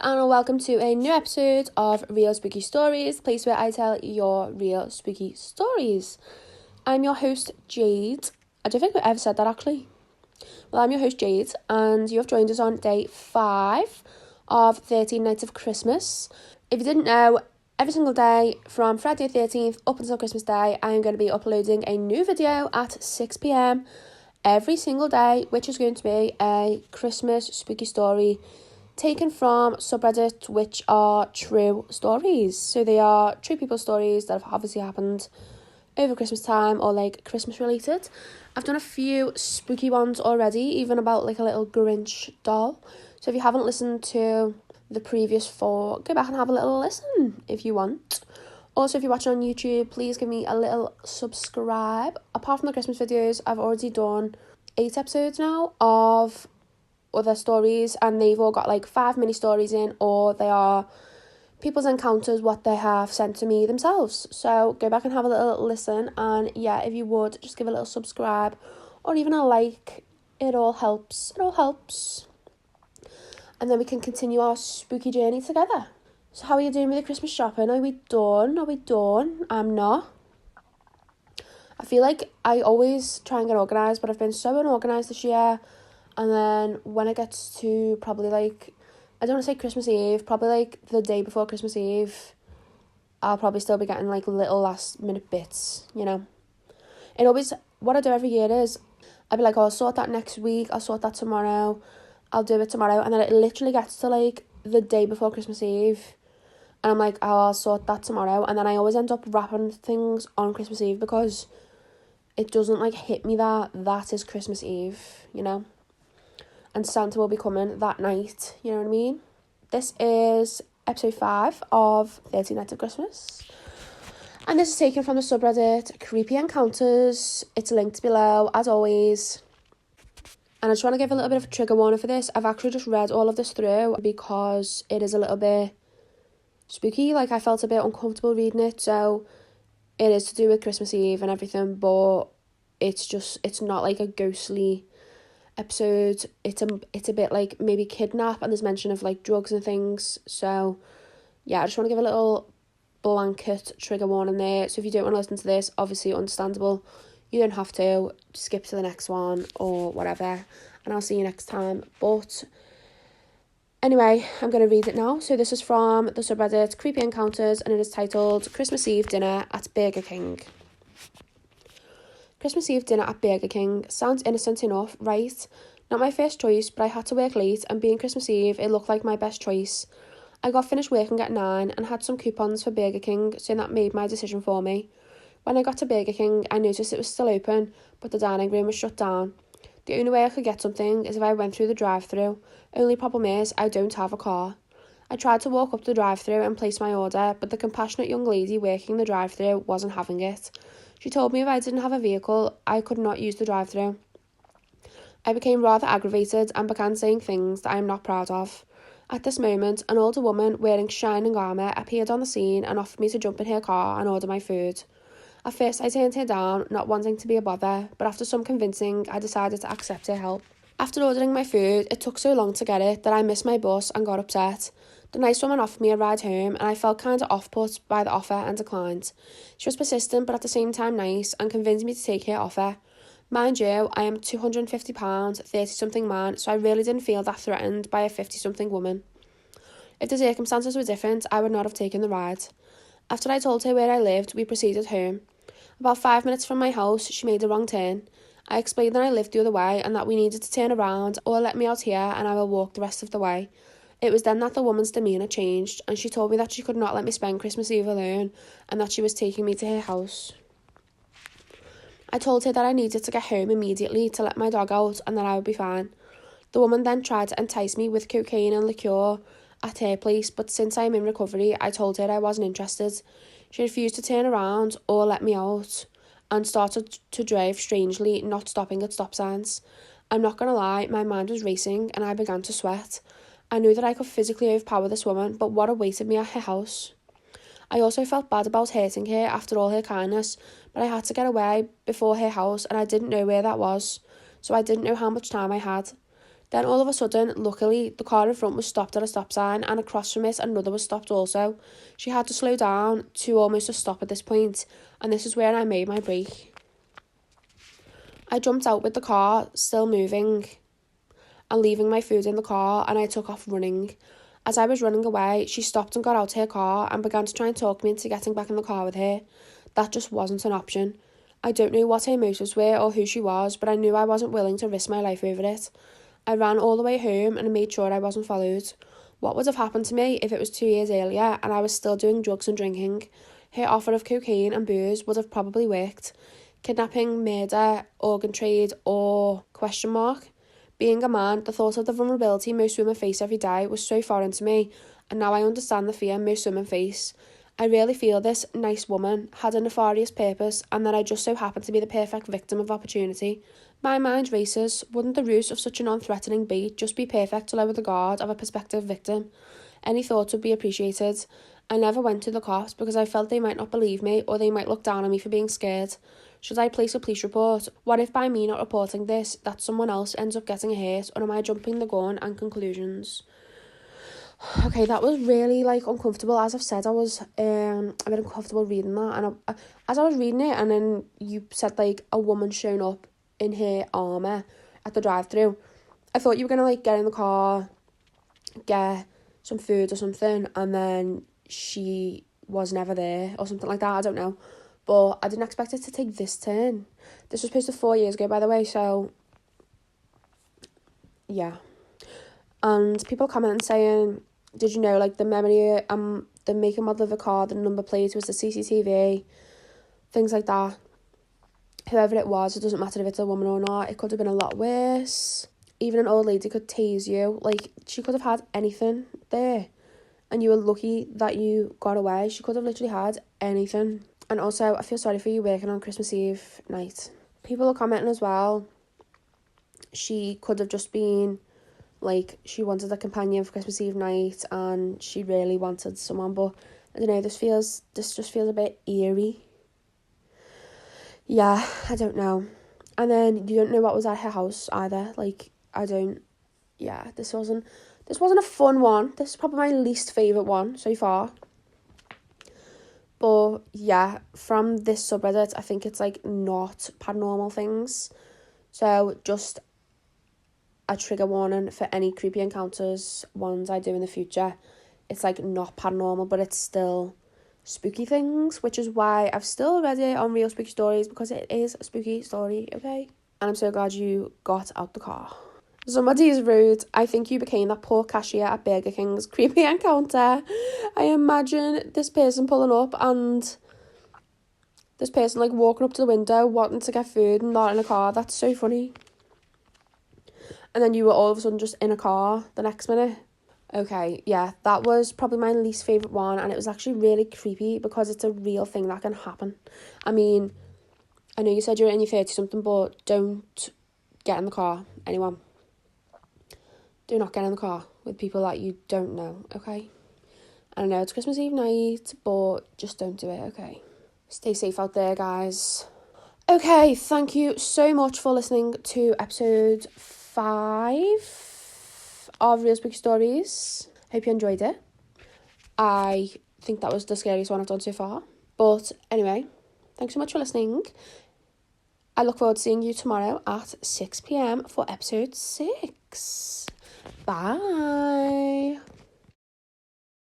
and welcome to a new episode of Real Spooky Stories, the place where I tell your real spooky stories. I'm your host, Jade. I don't think I've ever said that actually. Well, I'm your host, Jade, and you have joined us on day 5 of 13 Nights of Christmas. If you didn't know, every single day from Friday the 13th up until Christmas Day, I am going to be uploading a new video at 6 p.m. every single day, which is going to be a Christmas spooky story taken from subreddit, which are true stories. So they are true people stories that have obviously happened over Christmas time or like Christmas related. I've done a few spooky ones already, even about like a little Grinch doll. So if you haven't listened to the previous 4, go back and have a little listen if you want. Also, if you're watching on YouTube, please give me a little subscribe. Apart from the Christmas videos, I've already done 8 episodes now of other stories, and they've all got like 5 mini stories in, or they are people's encounters, what they have sent to me themselves. So go back and have a little listen, and yeah, if you would just give a little subscribe or even a like, it all helps. And then we can continue our spooky journey together. So how are you doing with the Christmas shopping? Are we done? I'm not. I feel like I always try and get organised, but I've been so unorganised this year. And then when it gets to probably like, I don't want to say Christmas Eve, probably like the day before Christmas Eve, I'll probably still be getting like little last minute bits, you know. It always, what I do every year is, I'll be like, oh, I'll sort that next week, I'll sort that tomorrow, I'll do it tomorrow. And then it literally gets to like the day before Christmas Eve, and I'm like, oh, I'll sort that tomorrow. And then I always end up wrapping things on Christmas Eve because it doesn't like hit me that is Christmas Eve, you know. And Santa will be coming that night, you know what I mean? This is episode 5 of 13 Nights of Christmas. And this is taken from the subreddit Creepy Encounters. It's linked below, as always. And I just want to give a little bit of a trigger warning for this. I've actually just read all of this through because it is a little bit spooky. Like, I felt a bit uncomfortable reading it. So it is to do with Christmas Eve and everything, but it's not like a ghostly episode. It's a bit like maybe kidnap, and there's mention of like drugs and things. So yeah, I just want to give a little blanket trigger warning there. So if you don't want to listen to this, obviously understandable, you don't have to, skip to the next one or whatever, and I'll see you next time. But anyway, I'm going to read it now. So this is from the subreddit Creepy Encounters, and it is titled Christmas Eve Dinner at Burger King. Christmas Eve dinner at Burger King sounds innocent enough, right? Not my first choice, but I had to work late, and being Christmas Eve, it looked like my best choice. I got finished working at 9 and had some coupons for Burger King, so that made my decision for me. When I got to Burger King, I noticed it was still open, but the dining room was shut down. The only way I could get something is if I went through the drive-thru. Only problem is, I don't have a car. I tried to walk up the drive-thru and place my order, but the compassionate young lady working the drive-thru wasn't having it. She told me if I didn't have a vehicle, I could not use the drive-thru. I became rather aggravated and began saying things that I am not proud of. At this moment, an older woman wearing shining armour appeared on the scene and offered me to jump in her car and order my food. At first, I turned her down, not wanting to be a bother, but after some convincing, I decided to accept her help. After ordering my food, it took so long to get it that I missed my bus and got upset. The nice woman offered me a ride home, and I felt kind of off-put by the offer and declined. She was persistent but at the same time nice, and convinced me to take her offer. Mind you, I am £250, 30-something man, so I really didn't feel that threatened by a 50-something woman. If the circumstances were different, I would not have taken the ride. After I told her where I lived, we proceeded home. About 5 minutes from my house, she made a wrong turn. I explained that I lived the other way and that we needed to turn around or let me out here and I will walk the rest of the way. It was then that the woman's demeanour changed, and she told me that she could not let me spend Christmas Eve alone and that she was taking me to her house. I told her that I needed to get home immediately to let my dog out and that I would be fine. The woman then tried to entice me with cocaine and liqueur at her place, but since I am in recovery, I told her I wasn't interested. She refused to turn around or let me out and started to drive strangely, not stopping at stop signs. I'm not going to lie, my mind was racing and I began to sweat. I knew that I could physically overpower this woman, but what awaited me at her house? I also felt bad about hurting her after all her kindness, but I had to get away before her house and I didn't know where that was, so I didn't know how much time I had. Then all of a sudden, luckily, the car in front was stopped at a stop sign, and across from it, another was stopped also. She had to slow down to almost a stop at this point, and this is where I made my break. I jumped out with the car still moving and leaving my food in the car, and I took off running. As I was running away, she stopped and got out her car and began to try and talk me into getting back in the car with her. That just wasn't an option. I don't know what her motives were or who she was, but I knew I wasn't willing to risk my life over it. I ran all the way home and made sure I wasn't followed. What would have happened to me if it was 2 years earlier and I was still doing drugs and drinking? Her offer of cocaine and booze would have probably worked. Kidnapping, murder, organ trade, or ? Being a man, the thought of the vulnerability most women face every day was so foreign to me, and now I understand the fear most women face. I really feel this nice woman had a nefarious purpose, and that I just so happened to be the perfect victim of opportunity. My mind races. Wouldn't the route of such a non-threatening bait just be perfect to lower the guard of a prospective victim? Any thoughts would be appreciated. I never went to the cops because I felt they might not believe me, or they might look down on me for being scared. Should I place a police report? What if by me not reporting this, that someone else ends up getting hurt, or am I jumping the gun and conclusions? Okay, that was really uncomfortable. As I've said, I was a bit uncomfortable reading that, and as I was reading it, and then you said a woman showing up in her armour at the drive-thru, I thought you were gonna get in the car, get some food or something, and then she was never there or something like that. I don't know. But I didn't expect it to take this turn. This was posted 4 years ago, by the way, so yeah. And people commenting saying, did you know, the memory, the make and model of the car, the number plate was the CCTV, things like that. Whoever it was, it doesn't matter if it's a woman or not, it could have been a lot worse. Even an old lady could tase you. She could have had anything there, and you were lucky that you got away. She could have literally had anything. And also, I feel sorry for you working on Christmas Eve night. People are commenting as well. She could have just been, she wanted a companion for Christmas Eve night, and she really wanted someone. But, I don't know, this just feels a bit eerie. Yeah, I don't know. And then, you don't know what was at her house either. This wasn't a fun one. This is probably my least favourite one so far. But yeah, from this subreddit, I think it's not paranormal things. So just a trigger warning for any creepy encounters, ones I do in the future. It's not paranormal, but it's still spooky things, which is why I've still read it on Real Spooky Stories, because it is a spooky story, okay? And I'm so glad you got out the car. Somebody is rude. I think you became that poor cashier at Burger King's creepy encounter. I imagine this person pulling up and this person walking up to the window wanting to get food and not in a car. That's so funny. And then you were all of a sudden just in a car the next minute. Okay, yeah, that was probably my least favourite one, and it was actually really creepy because it's a real thing that can happen. I mean, I know you said you're in your 30-something, but don't get in the car, anyone. Do not get in the car with people that you don't know, okay? I know it's Christmas Eve night, but just don't do it, okay? Stay safe out there, guys. Okay, thank you so much for listening to episode 5 of Real Spooky Stories. Hope you enjoyed it. I think that was the scariest one I've done so far. But anyway, thanks so much for listening. I look forward to seeing you tomorrow at 6 p.m. for episode 6. Bye.